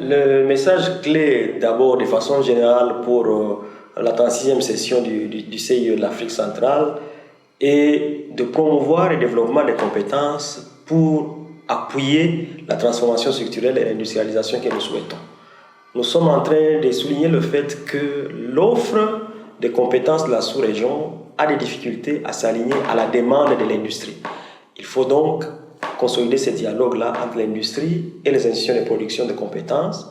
le message clé, d'abord, de façon générale, pour la 36e session du CIE de l'Afrique centrale est de promouvoir le développement des compétences pour appuyer la transformation structurelle et l'industrialisation que nous souhaitons. Nous sommes en train de souligner le fait que l'offre de compétences de la sous-région a des difficultés à s'aligner à la demande de l'industrie. Il faut donc consolider ce dialogue-là entre l'industrie et les institutions de production de compétences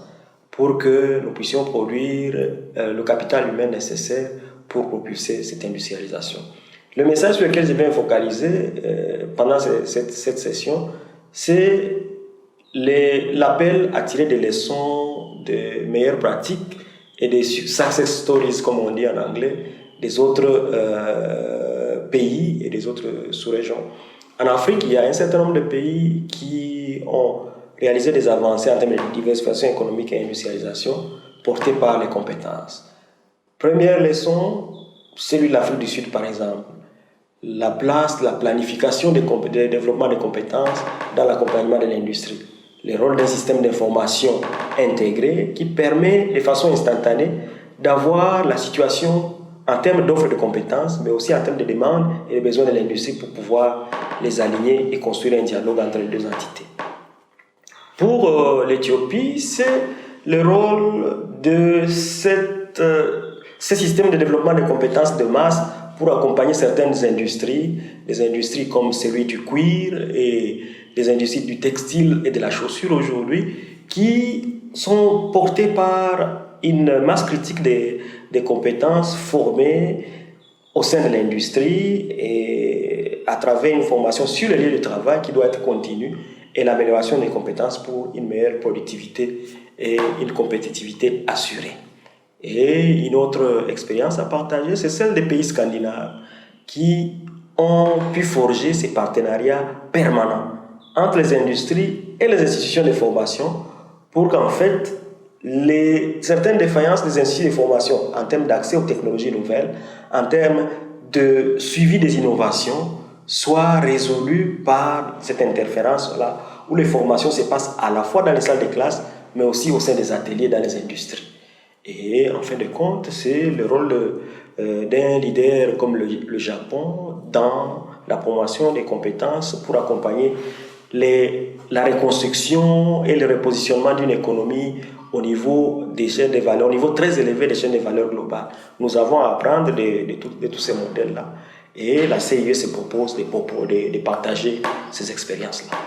pour que nous puissions produire le capital humain nécessaire pour propulser cette industrialisation. Le message sur lequel je vais me focaliser pendant cette session, c'est l'appel à tirer des leçons de meilleures pratiques et des success stories, comme on dit en anglais, des autres pays et des autres sous-régions. En Afrique, il y a un certain nombre de pays qui ont réalisé des avancées en termes de diversification économique et industrialisation portées par les compétences. Première leçon, celui de l'Afrique du Sud par exemple. La place de la planification du développement des compétences dans l'accompagnement de l'industrie. Le rôle d'un système d'information intégré qui permet de façon instantanée d'avoir la situation en termes d'offres de compétences, mais aussi en termes de demandes et de besoins de l'industrie pour pouvoir les aligner et construire un dialogue entre les deux entités. Pour l'Éthiopie, c'est le rôle de ce système de développement de compétences de masse pour accompagner certaines industries, des industries comme celui du cuir et des industries du textile et de la chaussure aujourd'hui, qui sont portées par une masse critique des compétences formées au sein de l'industrie et à travers une formation sur les lieux de travail qui doit être continue et l'amélioration des compétences pour une meilleure productivité et une compétitivité assurée. Et une autre expérience à partager, c'est celle des pays scandinaves qui ont pu forger ces partenariats permanents entre les industries et les institutions de formation pour qu'en fait, certaines défaillances des instituts de formation en termes d'accès aux technologies nouvelles, en termes de suivi des innovations, soient résolues par cette interférence-là, où les formations se passent à la fois dans les salles de classe, mais aussi au sein des ateliers dans les industries. Et en fin de compte, c'est le rôle d'un leader comme le Japon dans la promotion des compétences pour accompagner la reconstruction et le repositionnement d'une économie au niveau des chaînes de valeur, au niveau très élevé des chaînes de valeur globales. Nous avons à apprendre de tous ces modèles-là. Et la CIE se propose de partager ces expériences-là.